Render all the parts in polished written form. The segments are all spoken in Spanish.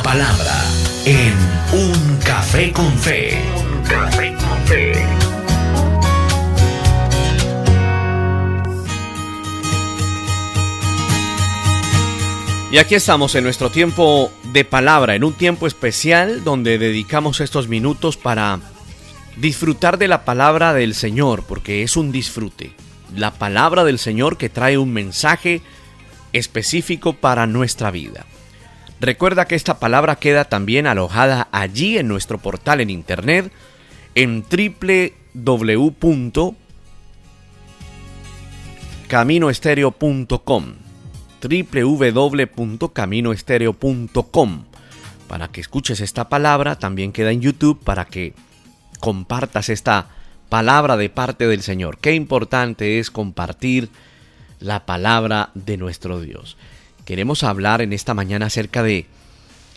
palabra en Un Café con Fe. Un Café con Fe. Y aquí estamos en nuestro tiempo de palabra, en un tiempo especial donde dedicamos estos minutos para disfrutar de la palabra del Señor, porque es un disfrute. La palabra del Señor que trae un mensaje específico para nuestra vida. Recuerda que esta palabra queda también alojada allí en nuestro portal en internet en www.caminoestereo.com www.caminoestereo.com. Para que escuches esta palabra, también queda en YouTube para que compartas esta palabra de parte del Señor. Qué importante es compartir la palabra de nuestro Dios. Queremos hablar en esta mañana acerca de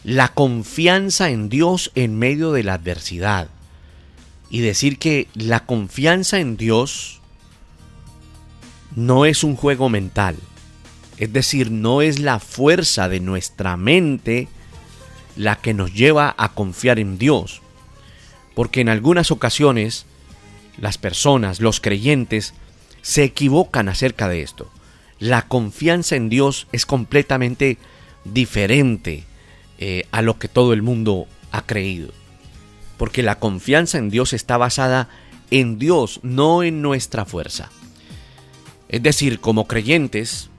la confianza en Dios en medio de la adversidad. Y decir que la confianza en Dios no es un juego mental. Es decir, no es la fuerza de nuestra mente la que nos lleva a confiar en Dios. Porque en algunas ocasiones las personas, los creyentes, se equivocan acerca de esto. La confianza en Dios es completamente diferente a lo que todo el mundo ha creído. Porque la confianza en Dios está basada en Dios, no en nuestra fuerza. Es decir, como creyentes,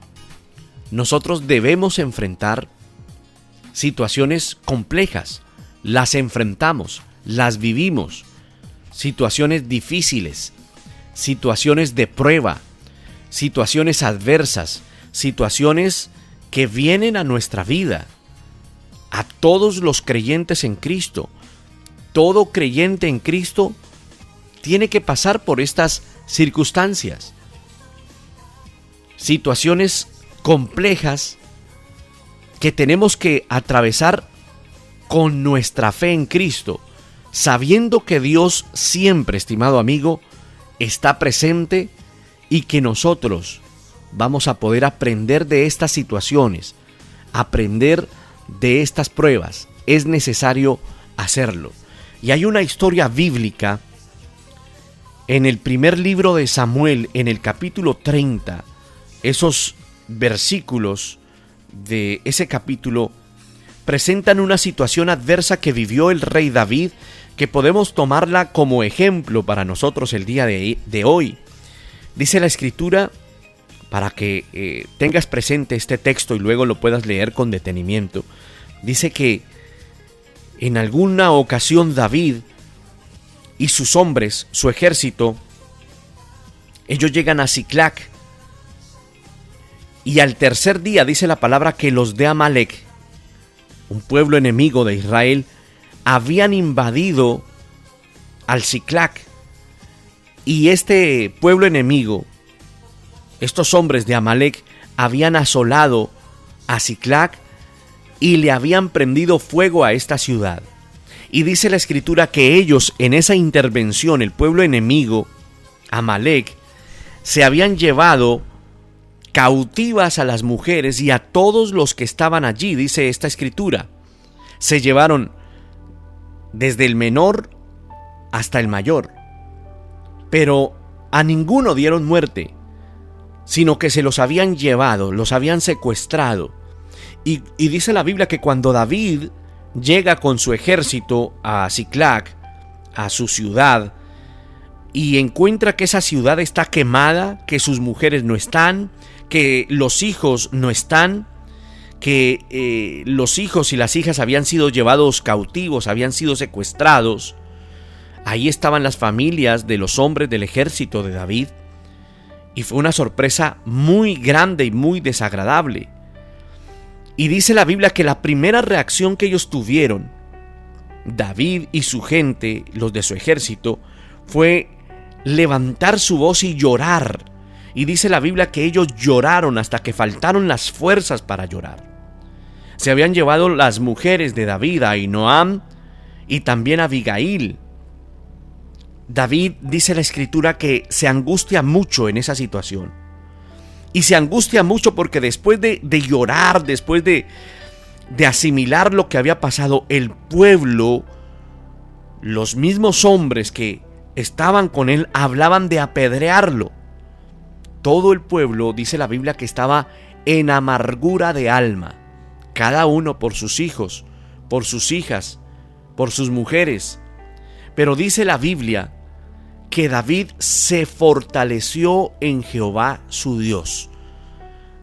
nosotros debemos enfrentar situaciones complejas. Las enfrentamos, las vivimos. Situaciones difíciles, situaciones de prueba, situaciones adversas, situaciones que vienen a nuestra vida. A todos los creyentes en Cristo, todo creyente en Cristo tiene que pasar por estas circunstancias. Situaciones complejas que tenemos que atravesar con nuestra fe en Cristo, sabiendo que Dios siempre, estimado amigo, está presente y que nosotros vamos a poder aprender de estas situaciones, aprender de estas pruebas. Es necesario hacerlo. Y hay una historia bíblica en el primer libro de Samuel, en el capítulo 30, esos versículos de ese capítulo presentan una situación adversa que vivió el rey David, que podemos tomarla como ejemplo para nosotros el día de hoy. Dice la Escritura, para que tengas presente este texto y luego lo puedas leer con detenimiento. Dice que en alguna ocasión David y sus hombres, su ejército, ellos llegan a Siclac. Y al tercer día dice la palabra que los de Amalec, un pueblo enemigo de Israel, habían invadido al Siclac. Y este pueblo enemigo, estos hombres de Amalec, habían asolado a Siclac y le habían prendido fuego a esta ciudad. Y dice la Escritura que ellos, en esa intervención, el pueblo enemigo, Amalec, se habían llevado cautivas a las mujeres y a todos los que estaban allí, dice esta Escritura. Se llevaron desde el menor hasta el mayor, pero a ninguno dieron muerte, sino que se los habían llevado, los habían secuestrado. Y dice la Biblia que cuando David llega con su ejército a Siclac, a su ciudad, y encuentra que esa ciudad está quemada, que sus mujeres no están, que los hijos no están, que los hijos y las hijas habían sido llevados cautivos, habían sido secuestrados. Ahí estaban las familias de los hombres del ejército de David. Y fue una sorpresa muy grande y muy desagradable. Y dice la Biblia que la primera reacción que ellos tuvieron, David y su gente, los de su ejército, fue levantar su voz y llorar. Y dice la Biblia que ellos lloraron hasta que faltaron las fuerzas para llorar. Se habían llevado las mujeres de David, a Ahinoam y también a Abigail. David, dice la Escritura, que se angustia mucho en esa situación. Y se angustia mucho porque después de llorar, después de de asimilar lo que había pasado, el pueblo, los mismos hombres que estaban con él, hablaban de apedrearlo. Todo el pueblo, dice la Biblia, que estaba en amargura de alma, cada uno por sus hijos, por sus hijas, por sus mujeres. Pero dice la Biblia que David se fortaleció en Jehová su Dios.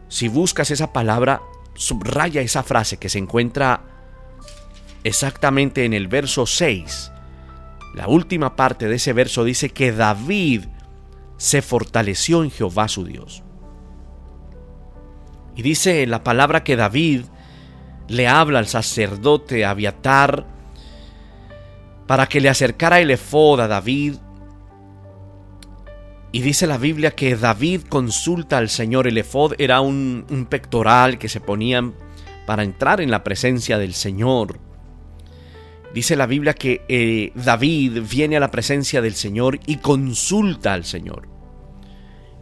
Si buscas esa palabra, subraya esa frase que se encuentra exactamente en el verso 6. La última parte de ese verso dice que David se fortaleció en Jehová su Dios. Y dice la palabra que David le habla al sacerdote Abiatar para que le acercara el efod a David. Y dice la Biblia que David consulta al Señor. El efod era un pectoral que se ponían para entrar en la presencia del Señor. Dice la Biblia que David viene a la presencia del Señor y consulta al Señor.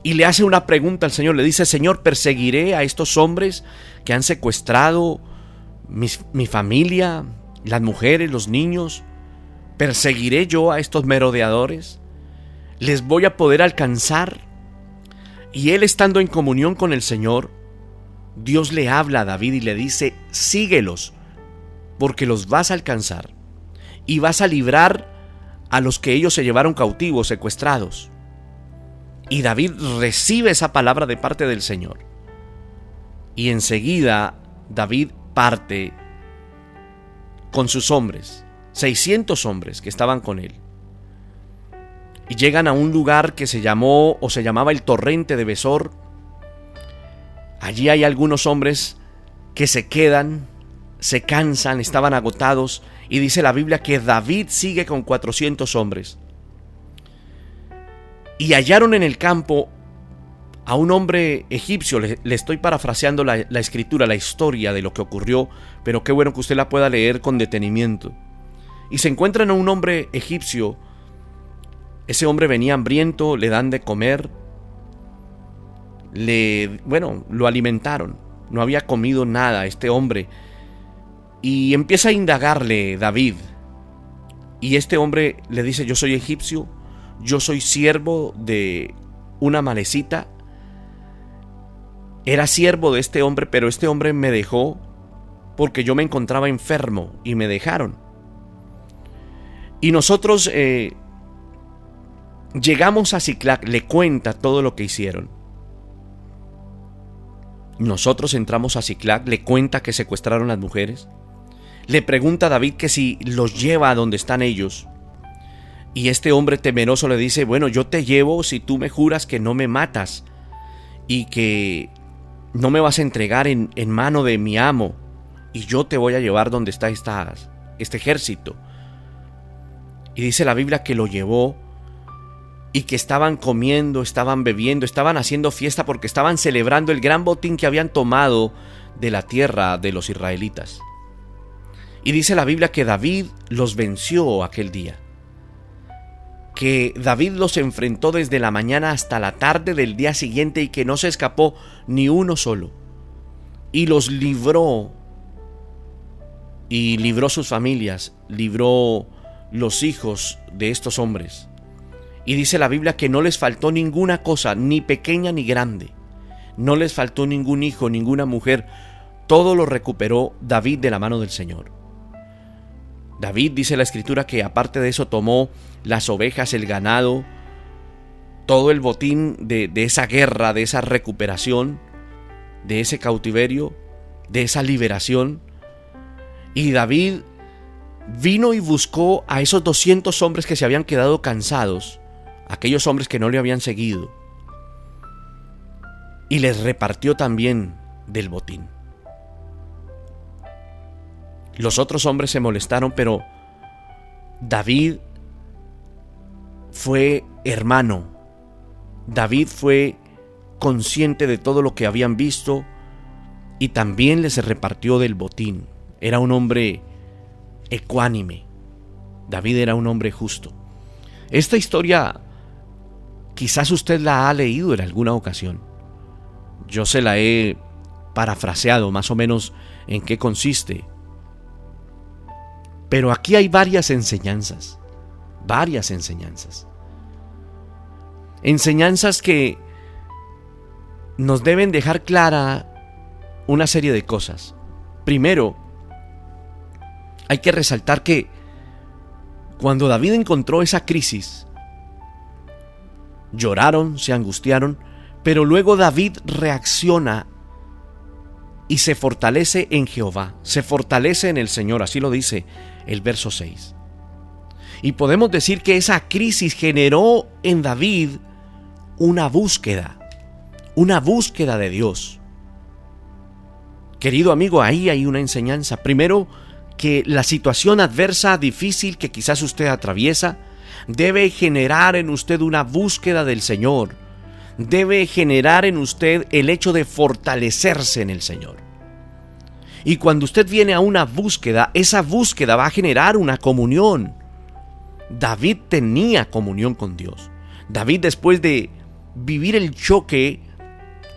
Y le hace una pregunta al Señor. Le dice: Señor, ¿perseguiré a estos hombres que han secuestrado mi familia, las mujeres, los niños? ¿Perseguiré yo a estos merodeadores? ¿Les voy a poder alcanzar? Y él, estando en comunión con el Señor, Dios le habla a David y le dice: síguelos, porque los vas a alcanzar y vas a librar a los que ellos se llevaron cautivos, secuestrados. Y David recibe esa palabra de parte del Señor. Y enseguida David parte con sus hombres, 600 hombres que estaban con él. Y llegan a un lugar que se llamaba el torrente de Besor. Allí hay algunos hombres que se quedan, se cansan, estaban agotados. Y dice la Biblia que David sigue con 400 hombres. Y hallaron en el campo a un hombre egipcio. Le estoy parafraseando la escritura, la historia de lo que ocurrió, pero qué bueno que usted la pueda leer con detenimiento. Y se encuentran a un hombre egipcio. Ese hombre venía hambriento, le dan de comer, lo alimentaron. No había comido nada este hombre. Y empieza a indagarle David. Y este hombre le dice: yo soy egipcio, yo soy siervo de una amalecita. Era siervo de este hombre, pero este hombre me dejó porque yo me encontraba enfermo y me dejaron. Y nosotros llegamos a Siclac. Le cuenta todo lo que hicieron. Nosotros entramos a Siclac. Le cuenta que secuestraron las mujeres. Le pregunta a David que si los lleva a donde están ellos. Y este hombre temeroso le dice: bueno, yo te llevo si tú me juras que no me matas y que no me vas a entregar en mano de mi amo, y yo te voy a llevar donde está este ejército. Y dice la Biblia que lo llevó y que estaban comiendo, estaban bebiendo, estaban haciendo fiesta porque estaban celebrando el gran botín que habían tomado de la tierra de los israelitas. Y dice la Biblia que David los venció aquel día, que David los enfrentó desde la mañana hasta la tarde del día siguiente y que no se escapó ni uno solo, y los libró, y libró sus familias, libró los hijos de estos hombres. Y dice la Biblia que no les faltó ninguna cosa, ni pequeña ni grande. No les faltó ningún hijo, ninguna mujer. Todo lo recuperó David de la mano del Señor. David, dice la escritura, que aparte de eso tomó las ovejas, el ganado, todo el botín de esa guerra, de esa recuperación, de ese cautiverio, de esa liberación. Y David vino y buscó a esos 200 hombres que se habían quedado cansados, aquellos hombres que no le habían seguido, y les repartió también del botín. Los otros hombres se molestaron, pero David fue hermano. David fue consciente de todo lo que habían visto y también les repartió del botín. Era un hombre ecuánime. David era un hombre justo. Esta historia quizás usted la ha leído en alguna ocasión. Yo se la he parafraseado más o menos en qué consiste. Pero aquí hay varias enseñanzas. Enseñanzas que nos deben dejar clara una serie de cosas. Primero, hay que resaltar que cuando David encontró esa crisis, lloraron, se angustiaron, pero luego David reacciona y se fortalece en Jehová, se fortalece en el Señor, así lo dice el verso 6. Y podemos decir que esa crisis generó en David una búsqueda de Dios. Querido amigo, ahí hay una enseñanza. Primero, que la situación adversa, difícil que quizás usted atraviesa, debe generar en usted una búsqueda del Señor. Debe generar en usted el hecho de fortalecerse en el Señor. Y cuando usted viene a una búsqueda, esa búsqueda va a generar una comunión. David tenía comunión con Dios. David, después de vivir el choque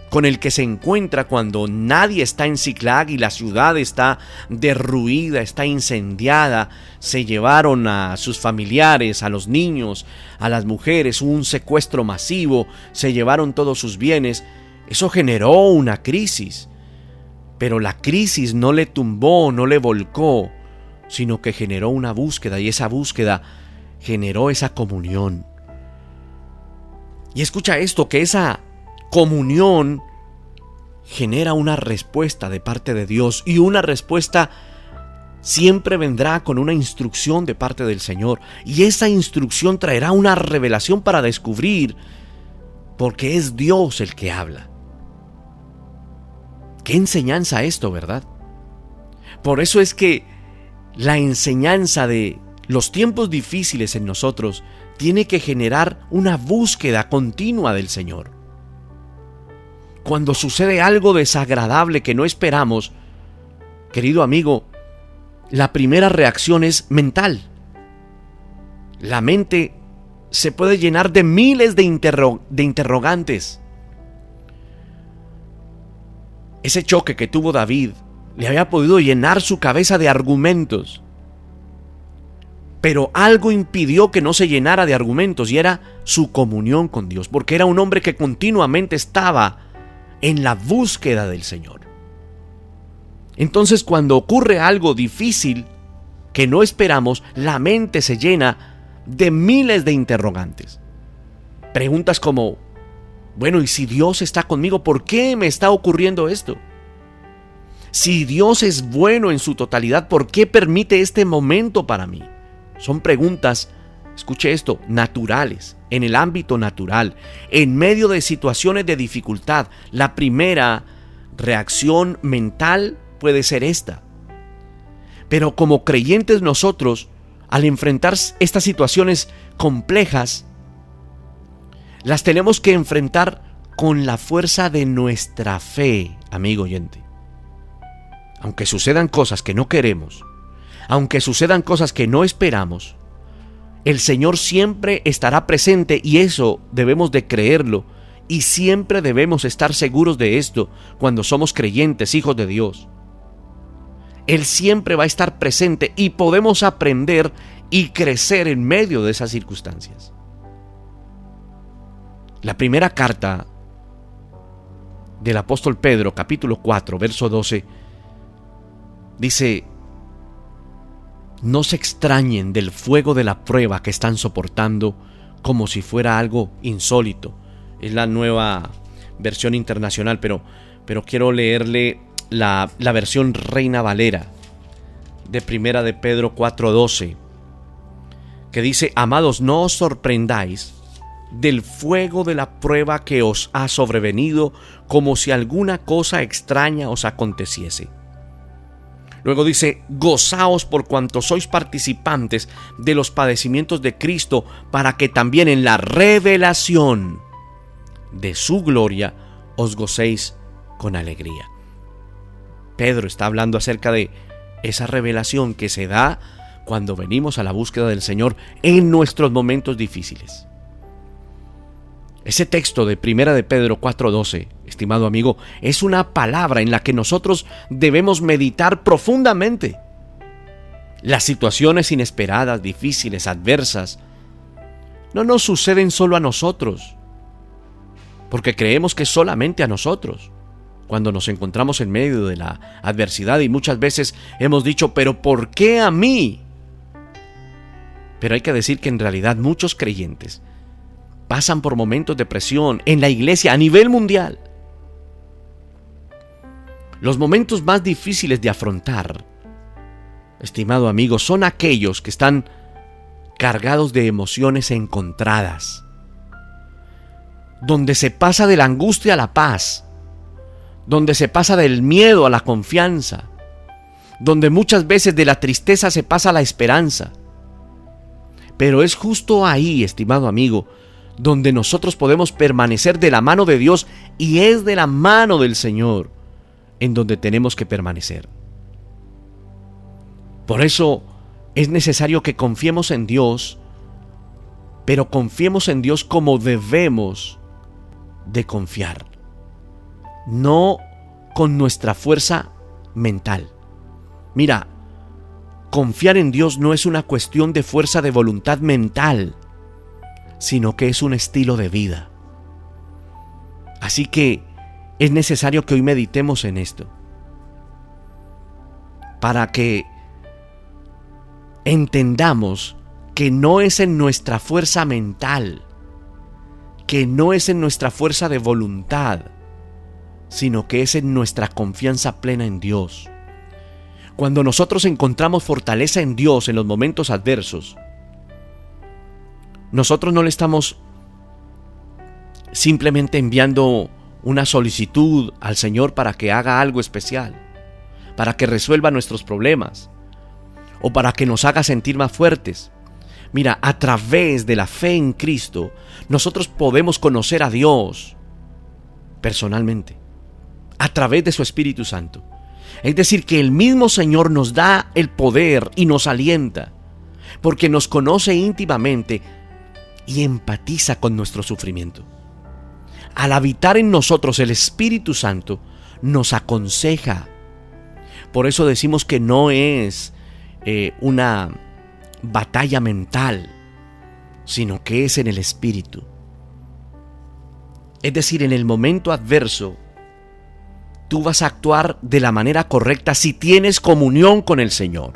con el que se encuentra cuando nadie está en Ziklag y la ciudad está derruida, está incendiada, se llevaron a sus familiares, a los niños, a las mujeres, hubo un secuestro masivo, se llevaron todos sus bienes. Eso generó una crisis, pero la crisis no le tumbó, no le volcó, sino que generó una búsqueda, y esa búsqueda generó esa comunión. Y escucha esto, que esa comunión genera una respuesta de parte de Dios, y una respuesta siempre vendrá con una instrucción de parte del Señor, y esa instrucción traerá una revelación para descubrir, porque es Dios el que habla. ¿Qué enseñanza esto, verdad? Por eso es que la enseñanza de los tiempos difíciles en nosotros tiene que generar una búsqueda continua del Señor. Cuando sucede algo desagradable que no esperamos, querido amigo, la primera reacción es mental. La mente se puede llenar de miles de interrogantes. Ese choque que tuvo David le había podido llenar su cabeza de argumentos. Pero algo impidió que no se llenara de argumentos, y era su comunión con Dios, porque era un hombre que continuamente estaba en la búsqueda del Señor. Entonces, cuando ocurre algo difícil que no esperamos, la mente se llena de miles de interrogantes. Preguntas como: bueno, ¿y si Dios está conmigo? ¿Por qué me está ocurriendo esto? Si Dios es bueno en su totalidad, ¿por qué permite este momento para mí? Son preguntas, escuche esto, naturales, en el ámbito natural, en medio de situaciones de dificultad. La primera reacción mental puede ser esta. Pero como creyentes nosotros, al enfrentar estas situaciones complejas, las tenemos que enfrentar con la fuerza de nuestra fe, amigo oyente. Aunque sucedan cosas que no queremos, aunque sucedan cosas que no esperamos, el Señor siempre estará presente, y eso debemos de creerlo, y siempre debemos estar seguros de esto cuando somos creyentes, hijos de Dios. Él siempre va a estar presente, y podemos aprender y crecer en medio de esas circunstancias. La primera carta del apóstol Pedro, capítulo 4, verso 12, dice: no se extrañen del fuego de la prueba que están soportando como si fuera algo insólito. Es la nueva versión internacional, pero quiero leerle la versión Reina Valera de Primera de Pedro 4:12, que dice: amados, no os sorprendáis del fuego de la prueba que os ha sobrevenido como si alguna cosa extraña os aconteciese. Luego dice: gozaos por cuanto sois participantes de los padecimientos de Cristo, para que también en la revelación de su gloria os gocéis con alegría. Pedro está hablando acerca de esa revelación que se da cuando venimos a la búsqueda del Señor en nuestros momentos difíciles. Ese texto de Primera de Pedro 4:12 estimado amigo, es una palabra en la que nosotros debemos meditar profundamente. Las situaciones inesperadas, difíciles, adversas, no nos suceden solo a nosotros, porque creemos que solamente a nosotros, cuando nos encontramos en medio de la adversidad, y muchas veces hemos dicho, ¿pero por qué a mí? Pero hay que decir que en realidad muchos creyentes pasan por momentos de presión en la iglesia a nivel mundial. Los momentos más difíciles de afrontar, estimado amigo, son aquellos que están cargados de emociones encontradas, donde se pasa de la angustia a la paz, donde se pasa del miedo a la confianza, donde muchas veces de la tristeza se pasa a la esperanza. Pero es justo ahí, estimado amigo, donde nosotros podemos permanecer de la mano de Dios, y es de la mano del Señor en donde tenemos que permanecer. Por eso es necesario que confiemos en Dios, pero confiemos en Dios como debemos de confiar, no con nuestra fuerza mental. Mira, confiar en Dios no es una cuestión de fuerza de voluntad mental, sino que es un estilo de vida. Así que es necesario que hoy meditemos en esto, para que entendamos que no es en nuestra fuerza mental, que no es en nuestra fuerza de voluntad, sino que es en nuestra confianza plena en Dios. Cuando nosotros encontramos fortaleza en Dios en los momentos adversos, nosotros no le estamos simplemente enviando una solicitud al Señor para que haga algo especial, para que resuelva nuestros problemas o para que nos haga sentir más fuertes. Mira, a través de la fe en Cristo, nosotros podemos conocer a Dios personalmente, a través de su Espíritu Santo. Es decir, que el mismo Señor nos da el poder y nos alienta, porque nos conoce íntimamente y empatiza con nuestro sufrimiento. Al habitar en nosotros el Espíritu Santo, nos aconseja. Por eso decimos que no es una batalla mental, sino que es en el Espíritu. Es decir, en el momento adverso, tú vas a actuar de la manera correcta si tienes comunión con el Señor.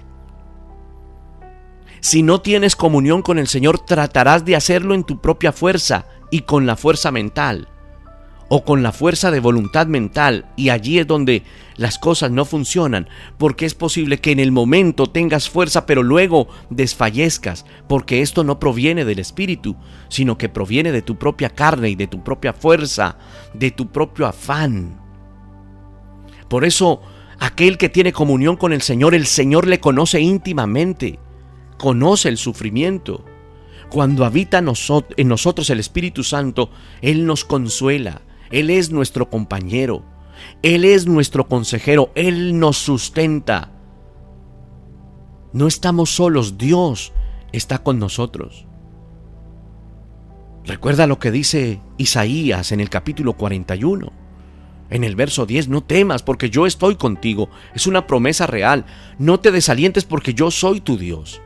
Si no tienes comunión con el Señor, tratarás de hacerlo en tu propia fuerza y con la fuerza mental, o con la fuerza de voluntad mental, y allí es donde las cosas no funcionan, porque es posible que en el momento tengas fuerza, pero luego desfallezcas, porque esto no proviene del Espíritu, sino que proviene de tu propia carne y de tu propia fuerza, de tu propio afán. Por eso, aquel que tiene comunión con el Señor le conoce íntimamente, conoce el sufrimiento. Cuando habita en nosotros el Espíritu Santo, Él nos consuela, Él es nuestro compañero, Él es nuestro consejero, Él nos sustenta. No estamos solos, Dios está con nosotros. Recuerda lo que dice Isaías en el capítulo 41. En el verso 10, no temas porque yo estoy contigo. Es una promesa real. No te desalientes porque yo soy tu Dios.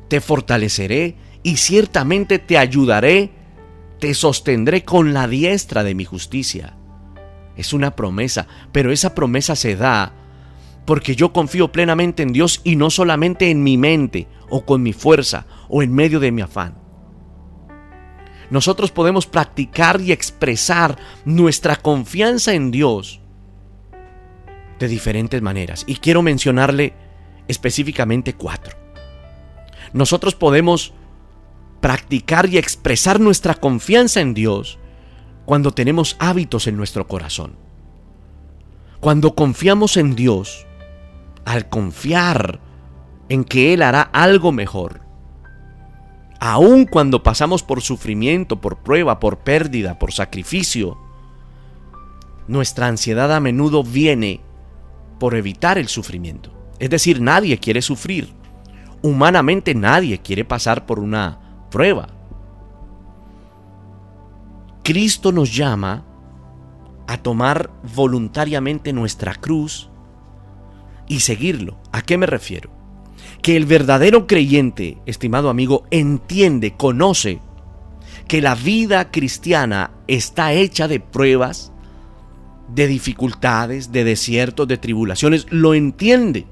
Te fortaleceré y ciertamente te ayudaré. Te sostendré con la diestra de mi justicia. Es una promesa, pero esa promesa se da porque yo confío plenamente en Dios y no solamente en mi mente o con mi fuerza o en medio de mi afán. Nosotros podemos practicar y expresar nuestra confianza en Dios de diferentes maneras. Y quiero mencionarle específicamente 4. Nosotros podemos practicar y expresar nuestra confianza en Dios cuando tenemos hábitos en nuestro corazón. Cuando confiamos en Dios, al confiar en que Él hará algo mejor, aun cuando pasamos por sufrimiento, por prueba, por pérdida, por sacrificio, nuestra ansiedad a menudo viene por evitar el sufrimiento. Es decir, nadie quiere sufrir. Humanamente nadie quiere pasar por una prueba. Cristo nos llama a tomar voluntariamente nuestra cruz y seguirlo. ¿A qué me refiero? Que el verdadero creyente, estimado amigo, entiende, conoce que la vida cristiana está hecha de pruebas, de dificultades, de desiertos, de tribulaciones. Lo entiende,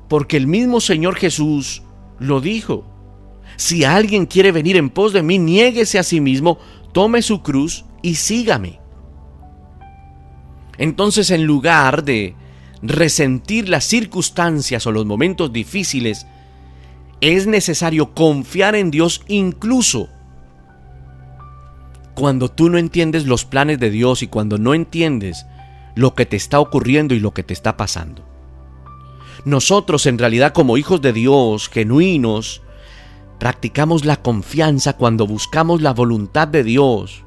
porque el mismo Señor Jesús lo dijo. Si alguien quiere venir en pos de mí, niéguese a sí mismo, tome su cruz y sígame. Entonces, en lugar de resentir las circunstancias o los momentos difíciles, es necesario confiar en Dios incluso cuando tú no entiendes los planes de Dios y cuando no entiendes lo que te está ocurriendo y lo que te está pasando. Nosotros, en realidad, como hijos de Dios, genuinos, practicamos la confianza cuando buscamos la voluntad de Dios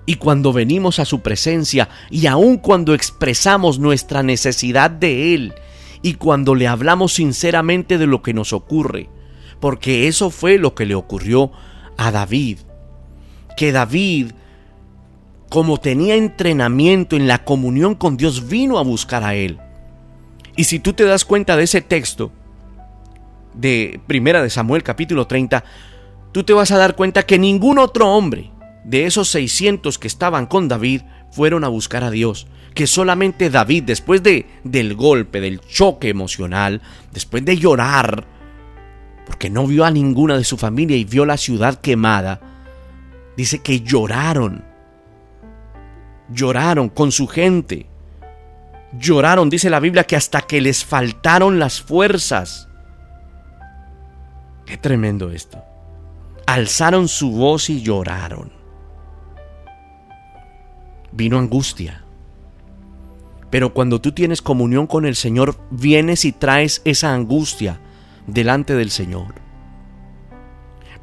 y cuando venimos a su presencia, y aun cuando expresamos nuestra necesidad de Él y cuando le hablamos sinceramente de lo que nos ocurre, porque eso fue lo que le ocurrió a David. Que David, como tenía entrenamiento en la comunión con Dios, vino a buscar a Él. Y si tú te das cuenta de ese texto de Primera de Samuel capítulo 30, tú te vas a dar cuenta que ningún otro hombre de esos 600 que estaban con David fueron a buscar a Dios, que solamente David, después del golpe, del choque emocional, después de llorar, porque no vio a ninguna de su familia y vio la ciudad quemada, dice que lloraron con su gente, lloraron, dice la Biblia, que hasta que les faltaron las fuerzas. Qué tremendo esto. Alzaron su voz y lloraron. Vino angustia. Pero cuando tú tienes comunión con el Señor, vienes y traes esa angustia delante del Señor.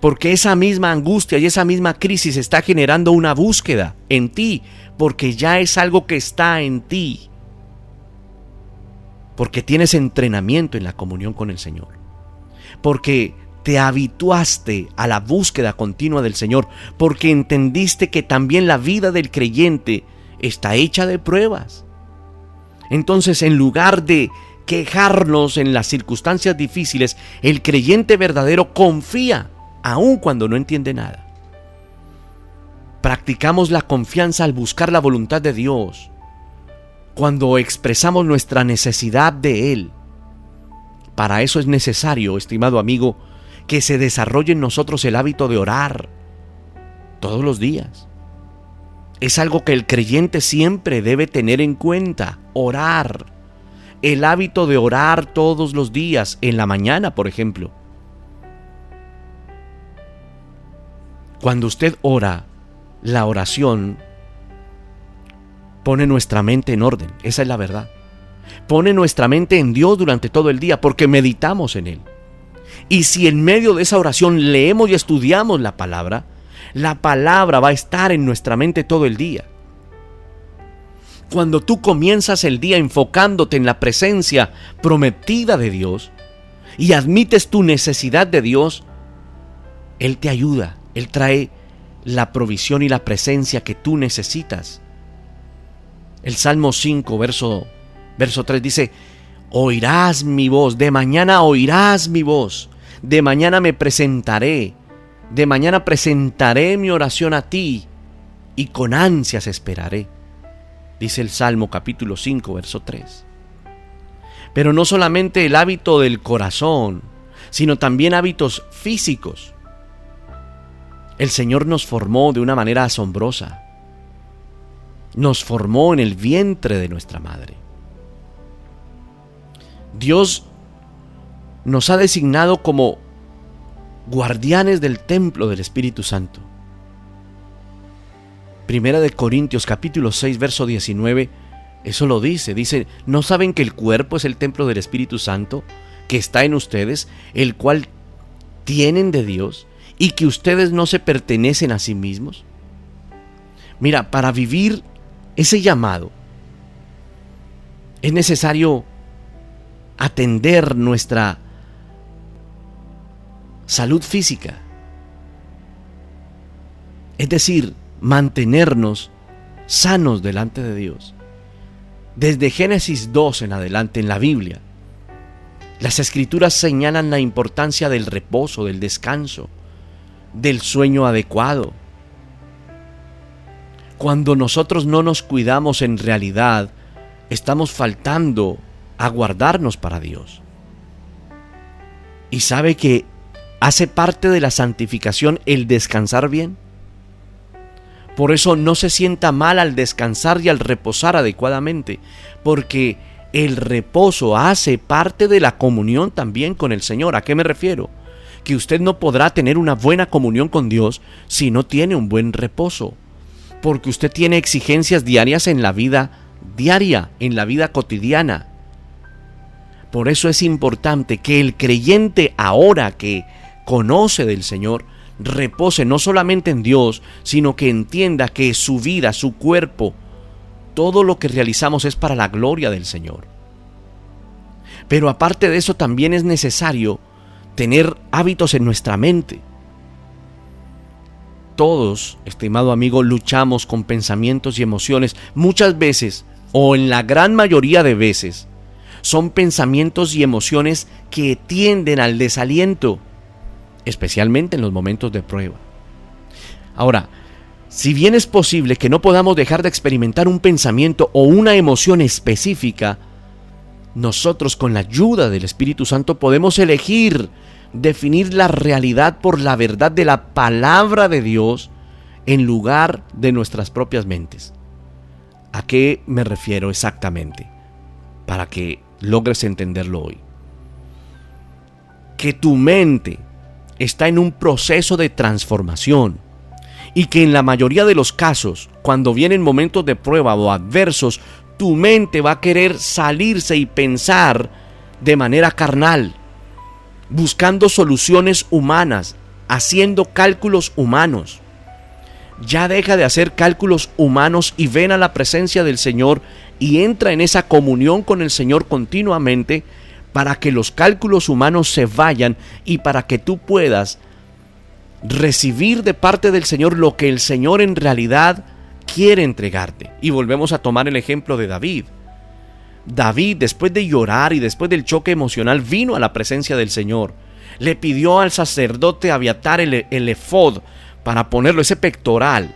Porque esa misma angustia y esa misma crisis está generando una búsqueda en ti, porque ya es algo que está en ti. Porque tienes entrenamiento en la comunión con el Señor. Porque te habituaste a la búsqueda continua del Señor, porque entendiste que también la vida del creyente está hecha de pruebas. Entonces, en lugar de quejarnos en las circunstancias difíciles, el creyente verdadero confía, aun cuando no entiende nada. Practicamos la confianza al buscar la voluntad de Dios, cuando expresamos nuestra necesidad de Él. Para eso es necesario, estimado amigo, que se desarrolle en nosotros el hábito de orar todos los días. Es algo que el creyente siempre debe tener en cuenta, orar. El hábito de orar todos los días, en la mañana, por ejemplo. Cuando usted ora, la oración pone nuestra mente en orden, esa es la verdad. Pone nuestra mente en Dios durante todo el día porque meditamos en Él. Y si en medio de esa oración leemos y estudiamos la palabra va a estar en nuestra mente todo el día. Cuando tú comienzas el día enfocándote en la presencia prometida de Dios y admites tu necesidad de Dios, Él te ayuda, Él trae la provisión y la presencia que tú necesitas. El Salmo 5, verso 3 dice: oirás mi voz, de mañana oirás mi voz, de mañana me presentaré, de mañana presentaré mi oración a ti y con ansias esperaré. Dice el Salmo capítulo 5, verso 3. Pero no solamente el hábito del corazón, sino también hábitos físicos. El Señor nos formó de una manera asombrosa. Nos formó en el vientre de nuestra madre. Dios nos ha designado como guardianes del templo del Espíritu Santo. Primera de Corintios capítulo 6 verso 19, eso lo dice, ¿no saben que el cuerpo es el templo del Espíritu Santo que está en ustedes, el cual tienen de Dios, y que ustedes no se pertenecen a sí mismos? Mira, para vivir ese llamado es necesario atender nuestra salud física, es decir, mantenernos sanos delante de Dios. Desde Génesis 2 en adelante en la Biblia, las Escrituras señalan la importancia del reposo, del descanso, del sueño adecuado. Cuando nosotros no nos cuidamos, en realidad estamos faltando a guardarnos para Dios. ¿Y sabe que hace parte de la santificación el descansar bien? Por eso no se sienta mal al descansar y al reposar adecuadamente, porque el reposo hace parte de la comunión también con el Señor. ¿A qué me refiero? Que usted no podrá tener una buena comunión con Dios si no tiene un buen reposo, porque usted tiene exigencias diarias en la vida diaria, en la vida cotidiana. Por eso es importante que el creyente, ahora que conoce del Señor, repose no solamente en Dios, sino que entienda que su vida, su cuerpo, todo lo que realizamos es para la gloria del Señor. Pero aparte de eso, también es necesario tener hábitos en nuestra mente. Todos, estimado amigo, luchamos con pensamientos y emociones. Muchas veces, o en la gran mayoría de veces, son pensamientos y emociones que tienden al desaliento, especialmente en los momentos de prueba. Ahora, si bien es posible que no podamos dejar de experimentar un pensamiento o una emoción específica, nosotros con la ayuda del Espíritu Santo podemos elegir definir la realidad por la verdad de la palabra de Dios en lugar de nuestras propias mentes. ¿A qué me refiero exactamente? Para que logres entenderlo hoy. Que tu mente está en un proceso de transformación y que en la mayoría de los casos, cuando vienen momentos de prueba o adversos, tu mente va a querer salirse y pensar de manera carnal, buscando soluciones humanas, haciendo cálculos humanos. Ya deja de hacer cálculos humanos y ven a la presencia del Señor y entra en esa comunión con el Señor continuamente, para que los cálculos humanos se vayan y para que tú puedas recibir de parte del Señor lo que el Señor en realidad quiere entregarte. Y volvemos a tomar el ejemplo de David. David, después de llorar y después del choque emocional, vino a la presencia del Señor. Le pidió al sacerdote Abiatar el efod para ponerlo, ese pectoral,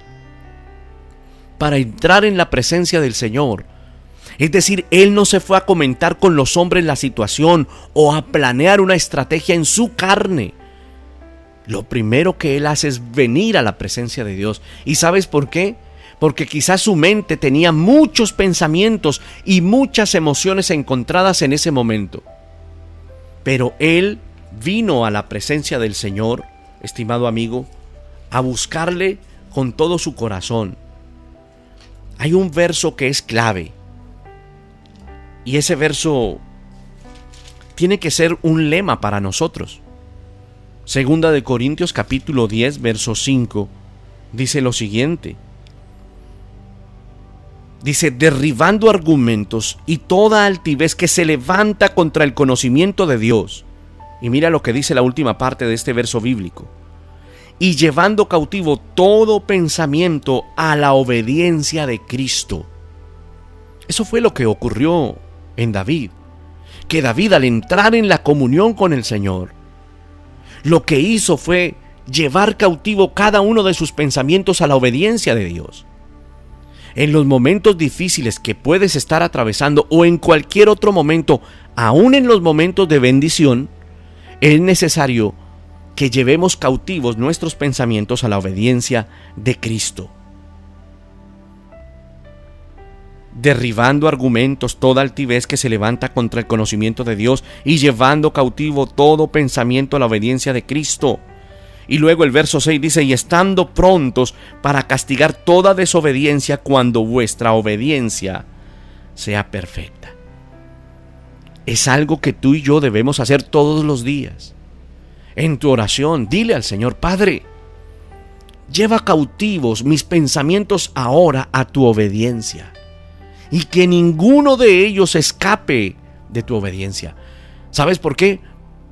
para entrar en la presencia del Señor. Es decir, él no se fue a comentar con los hombres la situación o a planear una estrategia en su carne. Lo primero que él hace es venir a la presencia de Dios. ¿Y sabes por qué? Porque quizás su mente tenía muchos pensamientos y muchas emociones encontradas en ese momento. Pero él vino a la presencia del Señor, estimado amigo, a buscarle con todo su corazón. Hay un verso que es clave. Y ese verso tiene que ser un lema para nosotros. Segunda de Corintios capítulo 10, verso 5, dice lo siguiente. Dice, derribando argumentos y toda altivez que se levanta contra el conocimiento de Dios. Y mira lo que dice la última parte de este verso bíblico. Y llevando cautivo todo pensamiento a la obediencia de Cristo. Eso fue lo que ocurrió en David. Que David, al entrar en la comunión con el Señor, lo que hizo fue llevar cautivo cada uno de sus pensamientos a la obediencia de Dios. En los momentos difíciles que puedes estar atravesando o en cualquier otro momento, aún en los momentos de bendición, es necesario que llevemos cautivos nuestros pensamientos a la obediencia de Cristo. Derribando argumentos, toda altivez que se levanta contra el conocimiento de Dios y llevando cautivo todo pensamiento a la obediencia de Cristo. Y luego el verso 6 dice, y estando prontos para castigar toda desobediencia cuando vuestra obediencia sea perfecta. Es algo que tú y yo debemos hacer todos los días. En tu oración, dile al Señor, Padre, lleva cautivos mis pensamientos ahora a tu obediencia. Y que ninguno de ellos escape de tu obediencia. ¿Sabes por qué?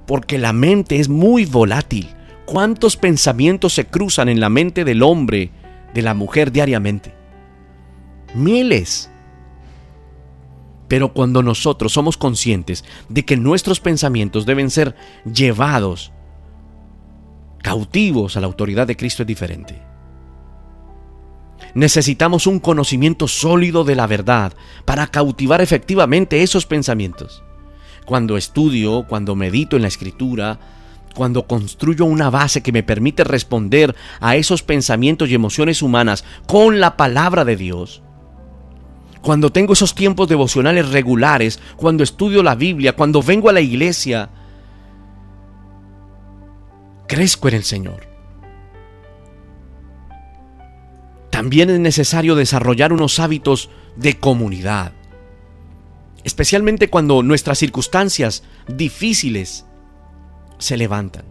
Porque la mente es muy volátil. ¿Cuántos pensamientos se cruzan en la mente del hombre, de la mujer diariamente? miles. Pero cuando nosotros somos conscientes de que nuestros pensamientos deben ser llevados cautivos a la autoridad de Cristo, es diferente. Necesitamos un conocimiento sólido de la verdad para cautivar efectivamente esos pensamientos. Cuando estudio, cuando medito en la Escritura, cuando construyo una base que me permite responder a esos pensamientos y emociones humanas con la palabra de Dios, cuando tengo esos tiempos devocionales regulares, cuando estudio la Biblia, cuando vengo a la iglesia, crezco en el Señor. También es necesario desarrollar unos hábitos de comunidad, especialmente cuando nuestras circunstancias difíciles se levantan.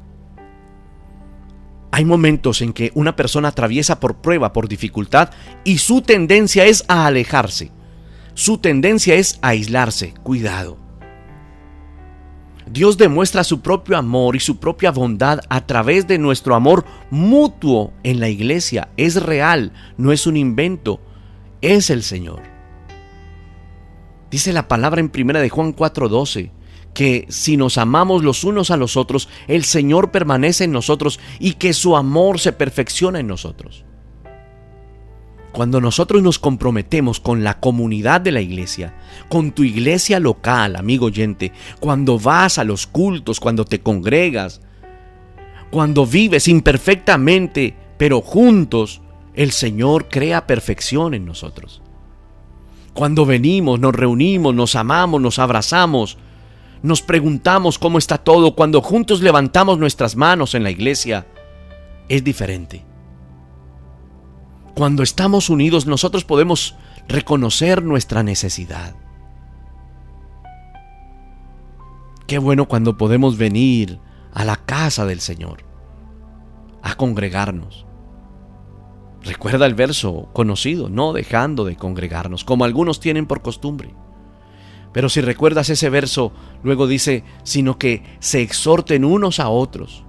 Hay momentos en que una persona atraviesa por prueba, por dificultad, y su tendencia es a alejarse. Su tendencia es a aislarse. Cuidado. Dios demuestra su propio amor y su propia bondad a través de nuestro amor mutuo en la iglesia. Es real, no es un invento, es el Señor. Dice la palabra en 1 de Juan 4:12, que si nos amamos los unos a los otros, el Señor permanece en nosotros y que su amor se perfecciona en nosotros. Cuando nosotros nos comprometemos con la comunidad de la iglesia, con tu iglesia local, amigo oyente, cuando vas a los cultos, cuando te congregas, cuando vives imperfectamente, pero juntos, el Señor crea perfección en nosotros. Cuando venimos, nos reunimos, nos amamos, nos abrazamos, nos preguntamos cómo está todo, cuando juntos levantamos nuestras manos en la iglesia, es diferente. Cuando estamos unidos, nosotros podemos reconocer nuestra necesidad. Qué bueno cuando podemos venir a la casa del Señor, a congregarnos. Recuerda el verso conocido, no dejando de congregarnos, como algunos tienen por costumbre. Pero si recuerdas ese verso, luego dice, sino que se exhorten unos a otros.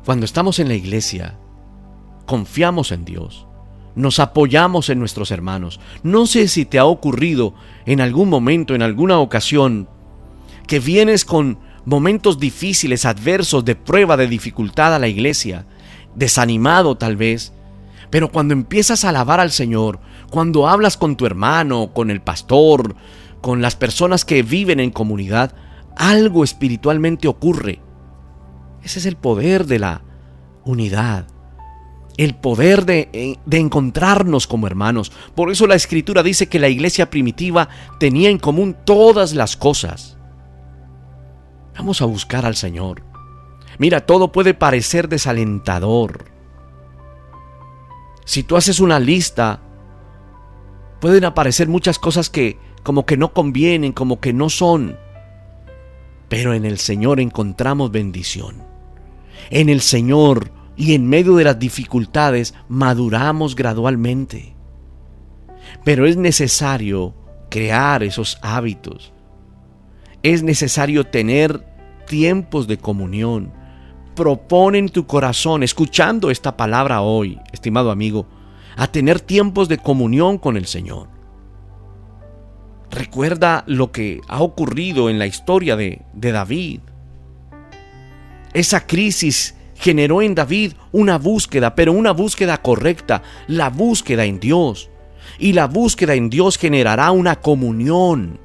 Cuando estamos en la iglesia, confiamos en Dios, nos apoyamos en nuestros hermanos. No sé si te ha ocurrido en algún momento, en alguna ocasión, que vienes con momentos difíciles, adversos, de prueba, de dificultad a la iglesia, desanimado tal vez, pero cuando empiezas a alabar al Señor, cuando hablas con tu hermano, con el pastor, con las personas que viven en comunidad, algo espiritualmente ocurre. Ese es el poder de la unidad. El poder de encontrarnos como hermanos. Por eso la Escritura dice que la iglesia primitiva tenía en común todas las cosas. Vamos a buscar al Señor. Mira, todo puede parecer desalentador. Si tú haces una lista, pueden aparecer muchas cosas que como que no convienen, como que no son. Pero en el Señor encontramos bendición. En el Señor y en medio de las dificultades maduramos gradualmente. Pero es necesario crear esos hábitos. Es necesario tener tiempos de comunión. Propone en tu corazón, escuchando esta palabra hoy, estimado amigo, a tener tiempos de comunión con el Señor. Recuerda lo que ha ocurrido en la historia de David. Esa crisis generó en David una búsqueda, pero una búsqueda correcta, la búsqueda en Dios. Y la búsqueda en Dios generará una comunión.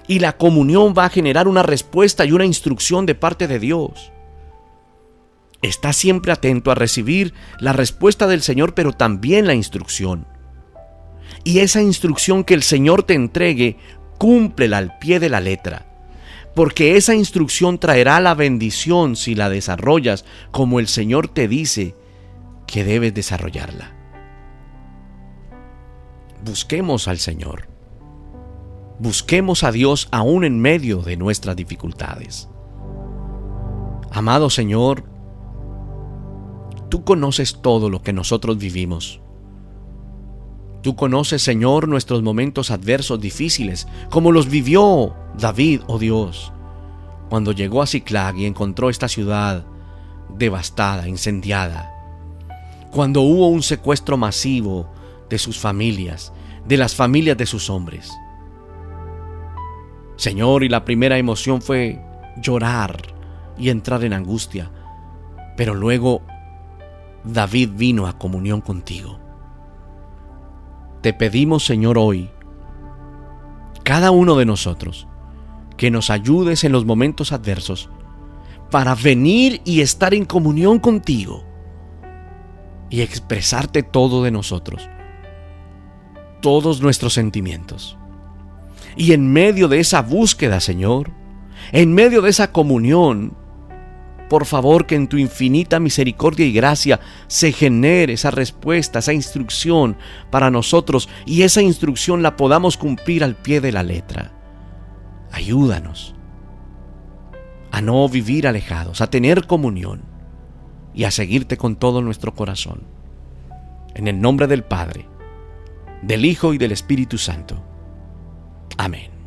Y la comunión va a generar una respuesta y una instrucción de parte de Dios. Está siempre atento a recibir la respuesta del Señor, pero también la instrucción. Y esa instrucción que el Señor te entregue, cúmplela al pie de la letra. Porque esa instrucción traerá la bendición si la desarrollas como el Señor te dice que debes desarrollarla. Busquemos al Señor. Busquemos a Dios aún en medio de nuestras dificultades. Amado Señor, tú conoces todo lo que nosotros vivimos. Tú conoces, Señor, nuestros momentos adversos, difíciles, como los vivió David, oh Dios, cuando llegó a Siclag y encontró esta ciudad devastada, incendiada. Cuando hubo un secuestro masivo de sus familias, de las familias de sus hombres. Señor, y la primera emoción fue llorar y entrar en angustia, pero luego David vino a comunión contigo. Te pedimos, Señor, hoy, cada uno de nosotros, que nos ayudes en los momentos adversos para venir y estar en comunión contigo y expresarte todo de nosotros, todos nuestros sentimientos. Y en medio de esa búsqueda, Señor, en medio de esa comunión, por favor, que en tu infinita misericordia y gracia se genere esa respuesta, esa instrucción para nosotros, y esa instrucción la podamos cumplir al pie de la letra. Ayúdanos a no vivir alejados, a tener comunión y a seguirte con todo nuestro corazón. En el nombre del Padre, del Hijo y del Espíritu Santo. Amén.